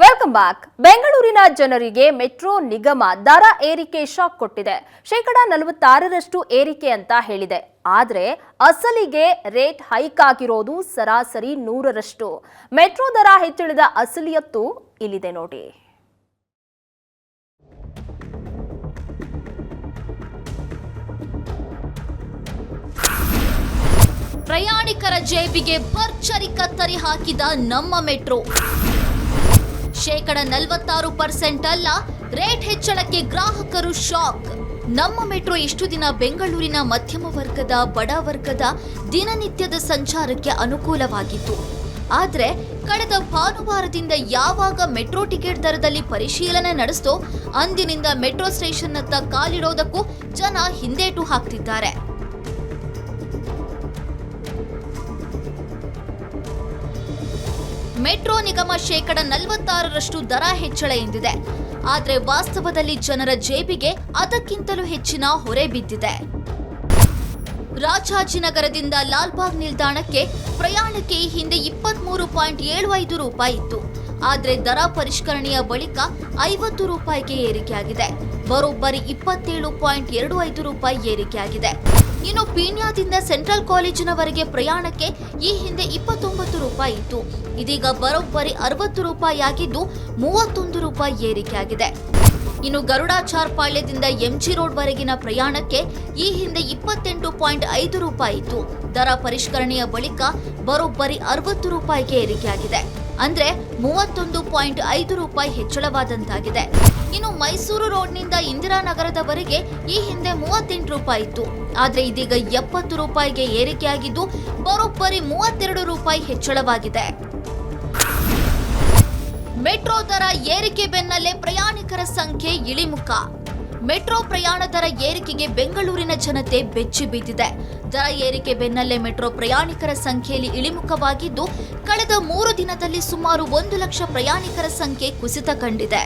Welcome back. ಬೆಂಗಳೂರಿನ ಜನರಿಗೆ metro ನಿಗಮ ದರ ಏರಿಕೆ ಶಾಕ್ ಕೊಟ್ಟಿದೆ. 46% ಏರಿಕೆ ಅಂತ ಹೇಳಿದೆ. ಆದರೆ ಅಸಲಿಗೆ ರೇಟ್ ಹೈಕ್ ಆಗಿರೋದು ಸರಾಸರಿ 100%. ಮೆಟ್ರೋ ದರ ಹೆಚ್ಚಳಿದ ಅಸಲಿಯತ್ತು ಇಲ್ಲಿದೆ ನೋಡಿ. ಪ್ರಯಾಣಿಕರ ಜೇಬಿಗೆ ಭರ್ಜರಿ ಕತ್ತರಿ ಹಾಕಿದ ನಮ್ಮ ಮೆಟ್ರೋ. 46% ಅಲ್ಲ, ರೇಟ್ ಹೆಚ್ಚಳಕ್ಕೆ ಗ್ರಾಹಕರು ಶಾಕ್. ನಮ್ಮ ಮೆಟ್ರೋ ಇಷ್ಟು ದಿನ ಬೆಂಗಳೂರಿನ ಮಧ್ಯಮ ವರ್ಗದ, ಬಡ ವರ್ಗದ ದಿನನಿತ್ಯದ ಸಂಚಾರಕ್ಕೆ ಅನುಕೂಲವಾಗಿತ್ತು. ಆದರೆ ಕಳೆದ ಭಾನುವಾರದಿಂದ ಯಾವಾಗ ಮೆಟ್ರೋ ಟಿಕೆಟ್ ದರದಲ್ಲಿ ಪರಿಶೀಲನೆ ನಡೆಸ್ತೋ ಅಂದಿನಿಂದ ಮೆಟ್ರೋ ಸ್ಟೇಷನ್ನತ್ತ ಕಾಲಿಡೋದಕ್ಕೂ ಜನ ಹಿಂದೇಟು ಹಾಕ್ತಿದ್ದಾರೆ. ಮೆಟ್ರೋ ನಿಗಮ 46% ದರ ಹೆಚ್ಚಳ ಎಂದಿದೆ. ಆದರೆ ವಾಸ್ತವದಲ್ಲಿ ಜನರ ಜೇಬಿಗೆ ಅದಕ್ಕಿಂತಲೂ ಹೆಚ್ಚಿನ ಹೊರೆ ಬಿದ್ದಿದೆ. ರಾಜಾಜಿನಗರದಿಂದ ಲಾಲ್ಬಾಗ್ ನಿಲ್ದಾಣಕ್ಕೆ ಪ್ರಯಾಣಕ್ಕೆ ಈ ಹಿಂದೆ 23.75 ರೂಪಾಯಿ ಇತ್ತು. ಆದರೆ ದರ ಪರಿಷ್ಕರಣೆಯ ಬಳಿಕ 50 ರೂಪಾಯಿಗೆ ಏರಿಕೆಯಾಗಿದೆ. ಬರೋಬ್ಬರಿ 27.25 ರೂಪಾಯಿ ಏರಿಕೆಯಾಗಿದೆ. ಇನ್ನು ಪೀಣ್ಯದಿಂದ ಸೆಂಟ್ರಲ್ ಕಾಲೇಜಿನವರೆಗೆ ಪ್ರಯಾಣಕ್ಕೆ ಈ ಹಿಂದೆ 29 ರೂಪಾಯಿ ಇತ್ತು. ಇದೀಗ ಬರೋಬ್ಬರಿ 60 ರೂಪಾಯಿ ಆಗಿದ್ದು 31 ರೂಪಾಯಿ ಏರಿಕೆಯಾಗಿದೆ. ಇನ್ನು ಗರುಡಾಚಾರ್ ಪಾಳ್ಯದಿಂದ ಎಂಜಿ ರೋಡ್ ವರೆಗಿನ ಪ್ರಯಾಣಕ್ಕೆ ಈ ಹಿಂದೆ 28.5 ರೂಪಾಯಿ ಇತ್ತು. ದರ ಪರಿಷ್ಕರಣೆಯ ಬಳಿಕ ಬರೋಬ್ಬರಿ 60 ರೂಪಾಯಿಗೆ ಏರಿಕೆಯಾಗಿದೆ. ಅಂದ್ರೆ 31.5 ರೂಪಾಯಿ ಹೆಚ್ಚಳವಾದಂತಾಗಿದೆ. ಇನ್ನು ಮೈಸೂರು ರೋಡ್ನಿಂದ ಇಂದಿರಾನಗರದವರೆಗೆ ಈ ಹಿಂದೆ 38 ರೂಪಾಯಿ ಇತ್ತು. ಆದ್ರೆ ಇದೀಗ 70 ರೂಪಾಯಿಗೆ ಏರಿಕೆಯಾಗಿದ್ದು ಬರೋಬ್ಬರಿ 32 ರೂಪಾಯಿ ಹೆಚ್ಚಳವಾಗಿದೆ. ಮೆಟ್ರೋ ದರ ಏರಿಕೆ ಬೆನ್ನಲ್ಲೇ ಪ್ರಯಾಣಿಕರ ಸಂಖ್ಯೆ ಇಳಿಮುಖ. ಮೆಟ್ರೋ ಪ್ರಯಾಣ ದರ ಏರಿಕೆಗೆ ಬೆಂಗಳೂರಿನ ಜನತೆ ಬೆಚ್ಚಿ ಬಿದ್ದಿದೆ. ದರ ಏರಿಕೆ ಬೆನ್ನಲ್ಲೇ ಮೆಟ್ರೋ ಪ್ರಯಾಣಿಕರ ಸಂಖ್ಯೆಯಲ್ಲಿ ಇಳಿಮುಖವಾಗಿದ್ದು ಕಳೆದ 3 ದಿನದಲ್ಲಿ ಸುಮಾರು 1 ಲಕ್ಷ ಪ್ರಯಾಣಿಕರ ಸಂಖ್ಯೆ ಕುಸಿತ ಕಂಡಿದೆ.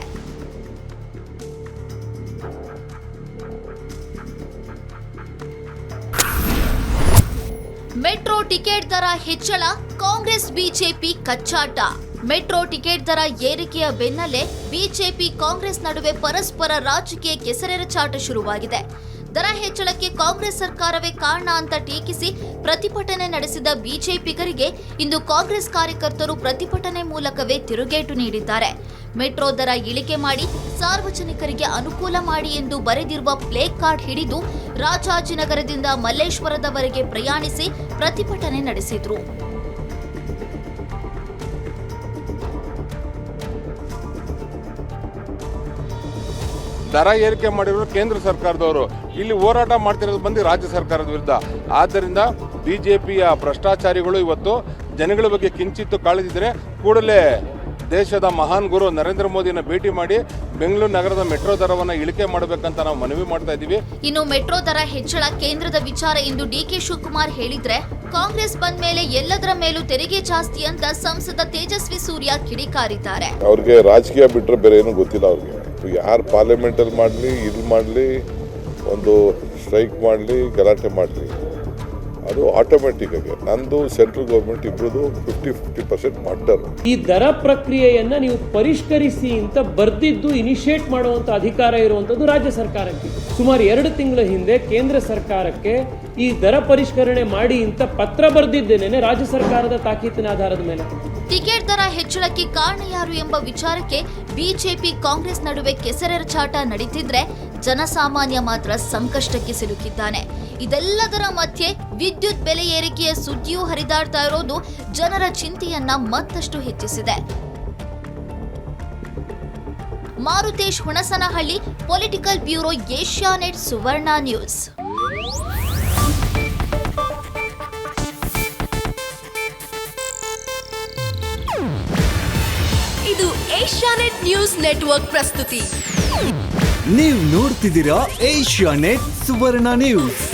ಮೆಟ್ರೋ ಟಿಕೆಟ್ ದರ ಹೆಚ್ಚಳ, ಕಾಂಗ್ರೆಸ್ ಬಿಜೆಪಿ ಕಚ್ಚಾಟ. ಮೆಟ್ರೋ ಟಿಕೆಟ್ ದರ ಏರಿಕೆಯ ಬೆನ್ನಲ್ಲೇ ಬಿಜೆಪಿ ಕಾಂಗ್ರೆಸ್ ನಡುವೆ ಪರಸ್ಪರ ರಾಜಕೀಯ ಕೆಸರೆರಚಾಟ ಶುರುವಾಗಿದೆ. ದರ ಹೆಚ್ಚಳಕ್ಕೆ ಕಾಂಗ್ರೆಸ್ ಸರ್ಕಾರವೇ ಕಾರಣ ಅಂತ ಟೀಕಿಸಿ ಪ್ರತಿಭಟನೆ ನಡೆಸಿದ ಬಿಜೆಪಿಗರಿಗೆ ಇಂದು ಕಾಂಗ್ರೆಸ್ ಕಾರ್ಯಕರ್ತರು ಪ್ರತಿಭಟನೆ ಮೂಲಕವೇ ತಿರುಗೇಟು ನೀಡಿದ್ದಾರೆ. ಮೆಟ್ರೋ ದರ ಇಳಿಕೆ ಮಾಡಿ ಸಾರ್ವಜನಿಕರಿಗೆ ಅನುಕೂಲ ಮಾಡಿ ಎಂದು ಬರೆದಿರುವ ಪ್ಲೇ ಕಾರ್ಡ್ ಹಿಡಿದು ರಾಜಾಜಿನಗರದಿಂದ ಮಲ್ಲೇಶ್ವರದವರೆಗೆ ಪ್ರಯಾಣಿಸಿ ಪ್ರತಿಭಟನೆ ನಡೆಸಿದ್ರು. ದರ ಏರಿಕೆ ಮಾಡಿರೋರು ಕೇಂದ್ರ ಸರ್ಕಾರದವರು, ಇಲ್ಲಿ ಹೋರಾಟ ಮಾಡ್ತಿರೋದು ಬಂದು ರಾಜ್ಯ ಸರ್ಕಾರದ ವಿರುದ್ಧ. ಆದ್ದರಿಂದ ಬಿಜೆಪಿಯ ಭ್ರಷ್ಟಾಚಾರಿಗಳು ಇವತ್ತು ಜನಗಳ ಬಗ್ಗೆ ಕಿಂಚಿತ್ತು ಕಾಳಜಿದ್ರೆ ಕೂಡಲೇ ದೇಶದ ಮಹಾನ್ ಗುರು ನರೇಂದ್ರ ಮೋದಿನ ಭೇಟಿ ಮಾಡಿ ಬೆಂಗಳೂರು ನಗರದ ಮೆಟ್ರೋ ದರವನ್ನು ಇಳಿಕೆ ಮಾಡಬೇಕಂತ ನಾವು ಮನವಿ ಮಾಡ್ತಾ ಇದ್ದೀವಿ. ಇನ್ನು ಮೆಟ್ರೋ ದರ ಹೆಚ್ಚಳ ಕೇಂದ್ರದ ವಿಚಾರ ಎಂದು ಡಿಕೆ ಶಿವಕುಮಾರ್ ಹೇಳಿದ್ರೆ, ಕಾಂಗ್ರೆಸ್ ಬಂದ ಮೇಲೆ ಎಲ್ಲದರ ಮೇಲೂ ತೆರಿಗೆ ಜಾಸ್ತಿ ಅಂತ ಸಂಸದ ತೇಜಸ್ವಿ ಸೂರ್ಯ ಕಿಡಿಕಾರಿದ್ದಾರೆ. ಅವ್ರಿಗೆ ರಾಜಕೀಯ ಬಿಟ್ಟರೆ ಬೇರೆ ಏನು ಗೊತ್ತಿಲ್ಲ. ಅವ್ರಿಗೆ ಯಾರು ಪಾರ್ಲಿಮೆಂಟ್ ಅಲ್ಲಿ ಮಾಡಲಿ, ಇಲ್ಲಿ ಮಾಡಲಿ, ಒಂದು ಸ್ಟ್ರೈಕ್ ಮಾಡಲಿ, ಗಲಾಟೆ ಮಾಡಲಿ, ಅದು ಆಟೋಮೆಟಿಕ್ ಆಗಿ ನಂದು ಸೆಂಟ್ರಲ್ ಗೌರ್ಮೆಂಟ್ ಇಬ್ಬರದು 50% ಮಾಡ್ತಾರೆ. ಈ ದರ ಪ್ರಕ್ರಿಯೆಯನ್ನ ನೀವು ಪರಿಷ್ಕರಿಸಿ ಅಂತ ಬರ್ದಿದ್ದು ಇನಿಷಿಯೇಟ್ ಮಾಡುವಂತ ಅಧಿಕಾರ ಇರುವಂತದ್ದು ರಾಜ್ಯ ಸರ್ಕಾರಕ್ಕೆ. ಸುಮಾರು 2 ತಿಂಗಳ ಹಿಂದೆ ಕೇಂದ್ರ ಸರ್ಕಾರಕ್ಕೆ ಈ ದರ ಪರಿಷ್ಕರಣೆ ಮಾಡಿ ಅಂತ ಪತ್ರ ಬರೆದಿದ್ದೇನೆ ರಾಜ್ಯ ಸರ್ಕಾರದ ತಾಕೀತಿನ ಆಧಾರದ ಮೇಲೆ. ಟಿಕೆಟ್ ದರ ಹೆಚ್ಚಳಕ್ಕೆ ಕಾರಣ ಯಾರು ಎಂಬ ವಿಚಾರಕ್ಕೆ ಬಿಜೆಪಿ ಕಾಂಗ್ರೆಸ್ ನಡುವೆ ಕೆಸರೆರಚಾಟ ನಡೀತಿದ್ರೆ ಜನಸಾಮಾನ್ಯ ಮಾತ್ರ ಸಂಕಷ್ಟಕ್ಕೆ ಸಿಲುಕಿದ್ದಾನೆ. ಇದೆಲ್ಲದರ ಮಧ್ಯೆ ವಿದ್ಯುತ್ ಬೆಲೆ ಏರಿಕೆಯ ಸುದ್ದಿಯೂ ಹರಿದಾಡ್ತಾ ಇರೋದು ಜನರ ಚಿಂತೆಯನ್ನ ಮತ್ತಷ್ಟು ಹೆಚ್ಚಿಸಿದೆ. Marutesh Hunasanahalli, political bureau, Asianet Suvarna news. ಇದು ಏಷ್ಯಾನೆಟ್ ನ್ಯೂಸ್ ನೆಟ್ವರ್ಕ್ ಪ್ರಸ್ತುತಿ. ನೀವು ನೋಡ್ತಿದ್ದೀರಾ ಏಷ್ಯಾನೆಟ್ ಸುವರ್ಣ ನ್ಯೂಸ್.